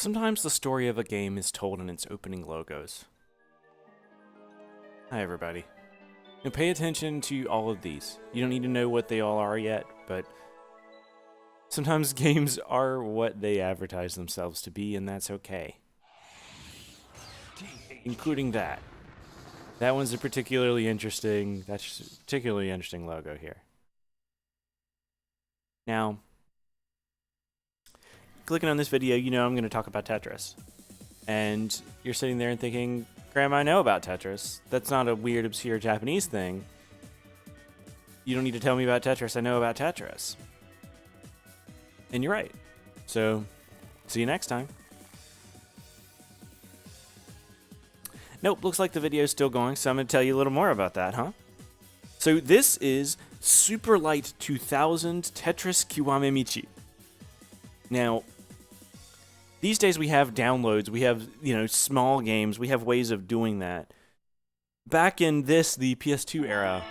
Sometimes the story of a game is told in its opening logos. Hi everybody. Now pay attention to all of these. You don't need to know what they all are yet, but sometimes games are what they advertise themselves to be, and that's okay. Including that. That one's a particularly interesting logo here. Now, clicking on this video, you know I'm going to talk about Tetris. And you're sitting there and thinking, Graham, I know about Tetris. That's not a weird, obscure Japanese thing. You don't need to tell me about Tetris. I know about Tetris. And you're right. So, see you next time. Nope, looks like the video's still going, so I'm going to tell you a little more about that, huh? So this is Super Light 2000 Tetris Kiwamemichi. Now, these days we have downloads, we have, small games, we have ways of doing that. Back in the PS2 era,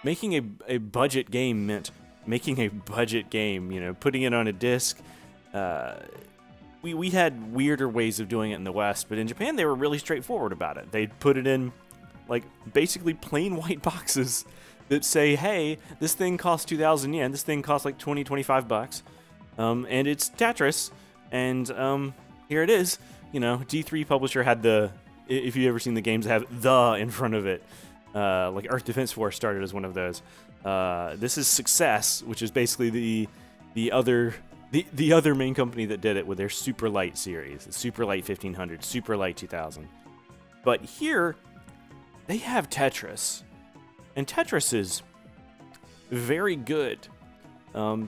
making a budget game meant making a budget game, putting it on a disc. We had weirder ways of doing it in the West, but in Japan they were really straightforward about it. They'd put it in, basically plain white boxes that say, hey, this thing costs 2,000 yen, this thing costs like 20, 25 bucks, and it's Tetris, and here it is. D3 Publisher had if you've ever seen the games that have the in front of it, like Earth Defense Force started as one of those. This is Success, which is basically the other main company that did it with their Super Light series, Super Light 1500, Super Light 2000. But here, they have Tetris, and Tetris is very good. I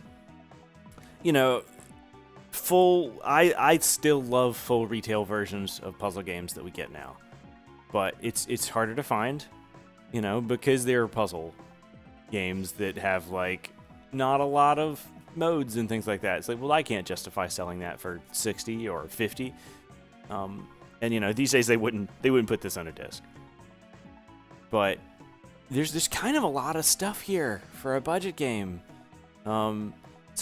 still love full retail versions of puzzle games that we get now, but it's harder to find, because they're puzzle games that have not a lot of modes and things like that. It's like, well, I can't justify selling that for 60 or 50. And these days they wouldn't put this on a disc. But there's kind of a lot of stuff here for a budget game. So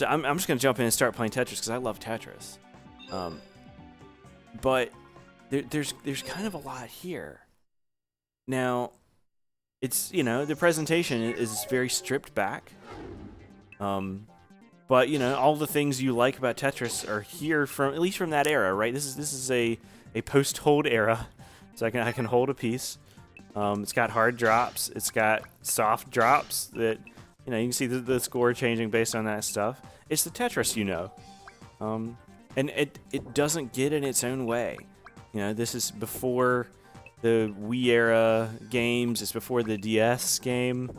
I'm just gonna jump in and start playing Tetris because I love Tetris. But there's kind of a lot here. Now, it's the presentation is very stripped back. But all the things you like about Tetris are here at least from that era, right? This is a post-hold era, so I can hold a piece. It's got hard drops, it's got soft drops that you can see the score changing based on that stuff. It's the Tetris, and it doesn't get in its own way. This is before the Wii era games. It's before the DS game.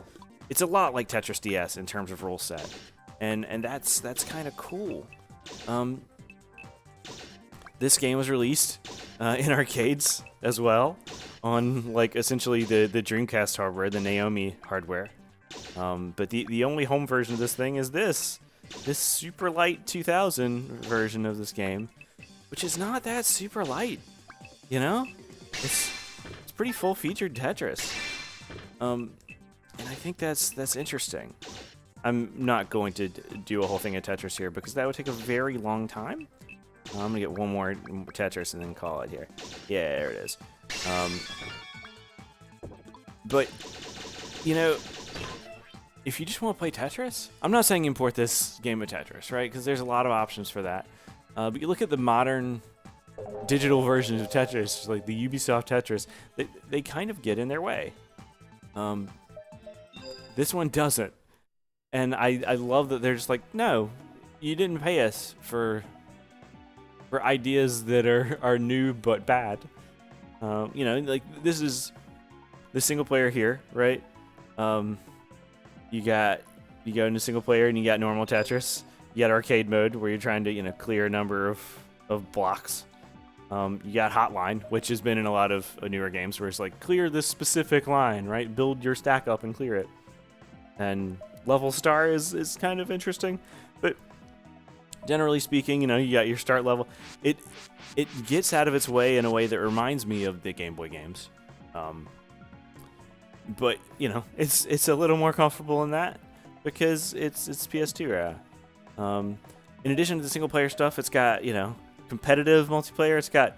It's a lot like Tetris DS in terms of rule set. And that's kind of cool. This game was released in arcades as well on essentially the Dreamcast hardware, the Naomi hardware. But the only home version of this thing is this Super Light 2000 version of this game, which is not that super light. It's pretty full-featured Tetris. And I think that's interesting. I'm not going to do a whole thing of Tetris here because that would take a very long time. I'm going to get one more Tetris and then call it here. Yeah, there it is. But, if you just want to play Tetris, I'm not saying import this game of Tetris, right? Because there's a lot of options for that. But you look at the modern digital versions of Tetris, like the Ubisoft Tetris, they kind of get in their way. This one doesn't. And I love that they're just like, no, you didn't pay us for ideas that are new but bad. This is the single player here, right? You go into single player and you got normal Tetris. You got arcade mode where you're trying to clear a number of blocks. You got Hotline, which has been in a lot of newer games where it's like clear this specific line, right? Build your stack up and clear it. And Level Star is kind of interesting, but generally speaking, you got your start level. It gets out of its way in a way that reminds me of the Game Boy games. But it's a little more comfortable in that because it's PS2 era. In addition to the single player stuff, it's got competitive multiplayer. It's got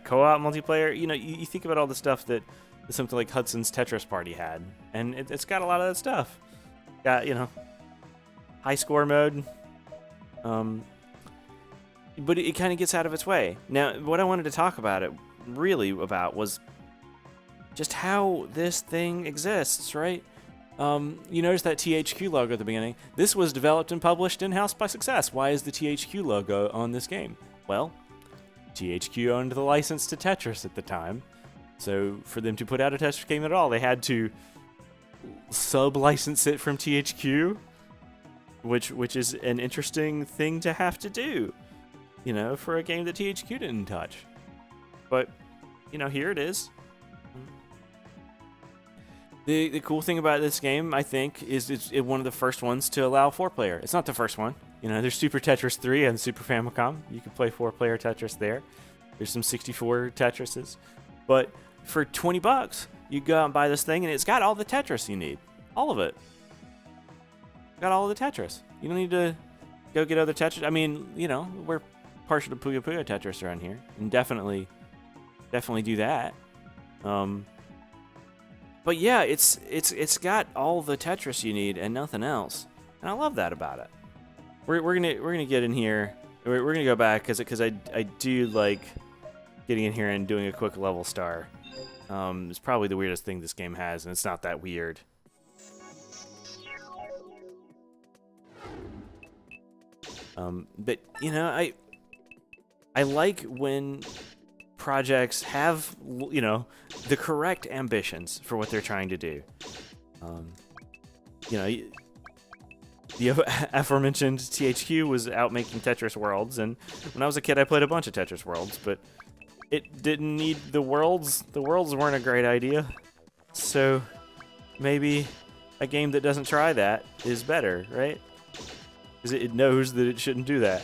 co-op multiplayer. You know, you think about all the stuff that something like Hudson's Tetris Party had, and it's got a lot of that stuff. Got, you know, high score mode. But it kind of gets out of its way. Now, what I wanted to talk about was just how this thing exists, right? You notice that THQ logo at the beginning. This was developed and published in-house by Success. Why is the THQ logo on this game? Well, THQ owned the license to Tetris at the time. So for them to put out a Tetris game at all, they had to sub-license it from THQ, which is an interesting thing to have to do, you know, for a game that THQ didn't touch. But, you know, here it is. The cool thing about this game, I think, is it's one of the first ones to allow 4-player. It's not the first one. You know, there's Super Tetris 3 and Super Famicom. You can play 4-player Tetris there. There's some 64 Tetrises. But for $20, you go out and buy this thing, and it's got all the Tetris you need. All of it. Got all of the Tetris. You don't need to go get other Tetris. I mean, you know, we're partial to Puyo Puyo Tetris around here. And definitely do that. But yeah, it's got all the Tetris you need and nothing else, and I love that about it. We're gonna get in here. We're gonna go back because I do like getting in here and doing a quick level star. It's probably the weirdest thing this game has, and it's not that weird. But you know, I like when projects have, you know, the correct ambitions for what they're trying to do. You know, the aforementioned THQ was out making Tetris Worlds, and when I was a kid I played a bunch of Tetris Worlds, but it didn't need the worlds. The worlds weren't a great idea, so maybe a game that doesn't try that is better, right? Because it knows that it shouldn't do that.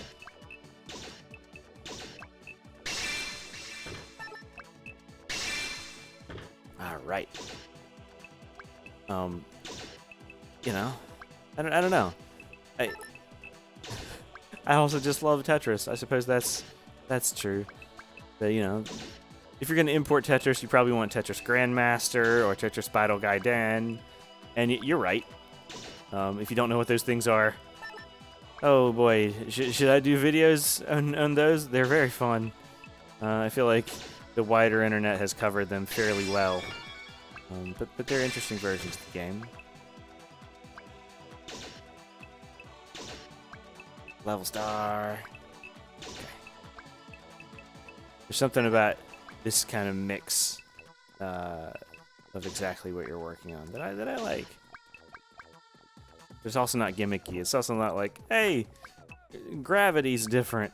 Right. You know, I don't know. I also just love Tetris. I suppose that's true. But, you know, if you're gonna import Tetris, you probably want Tetris Grandmaster or Tetris Battle Gaiden, and you're right. If you don't know what those things are, oh boy, should I do videos on those? They're very fun. I feel like the wider internet has covered them fairly well. But they're interesting versions of the game. Level star. Okay. There's something about this kind of mix of exactly what you're working on that I like. It's also not gimmicky. It's also not like, hey, gravity's different.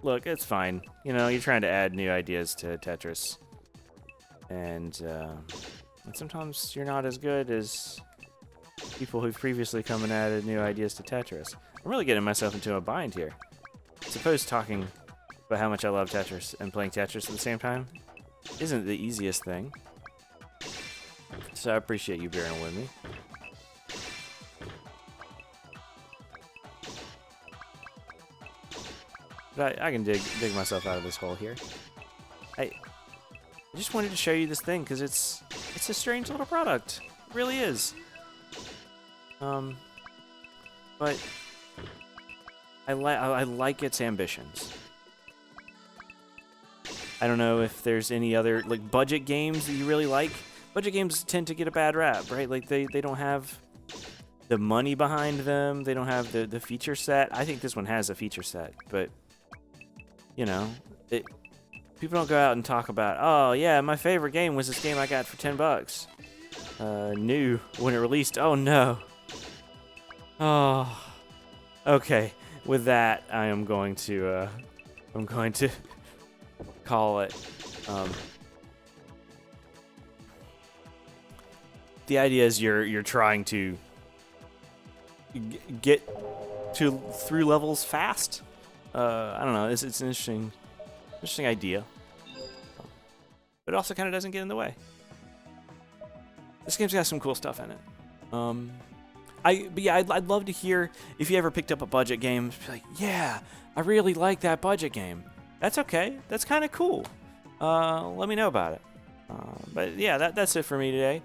Look, it's fine. You know, you're trying to add new ideas to Tetris. And sometimes you're not as good as people who've previously come and added new ideas to Tetris. I'm really getting myself into a bind here. I suppose talking about how much I love Tetris and playing Tetris at the same time isn't the easiest thing. So I appreciate you bearing with me. But I can dig myself out of this hole here. I just wanted to show you this thing because it's a strange little product. It really is. But I like its ambitions. I don't know if there's any other like budget games that you really like. Budget games tend to get a bad rap, right? Like they don't have the money behind them. They don't have the feature set. I think this one has a feature set, but you know, people don't go out and talk about, oh yeah, my favorite game was this game I got for $10. New when it released. Oh no. Oh. Okay. With that, I'm going to call it. The idea is you're trying to get through levels fast. I don't know. It's an interesting idea, but it also kind of doesn't get in the way. This game's got some cool stuff in it. But yeah, I'd love to hear if you ever picked up a budget game. Be like, yeah, I really like that budget game. That's okay. That's kind of cool. Let me know about it. But yeah, that's it for me today.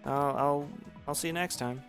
I'll see you next time.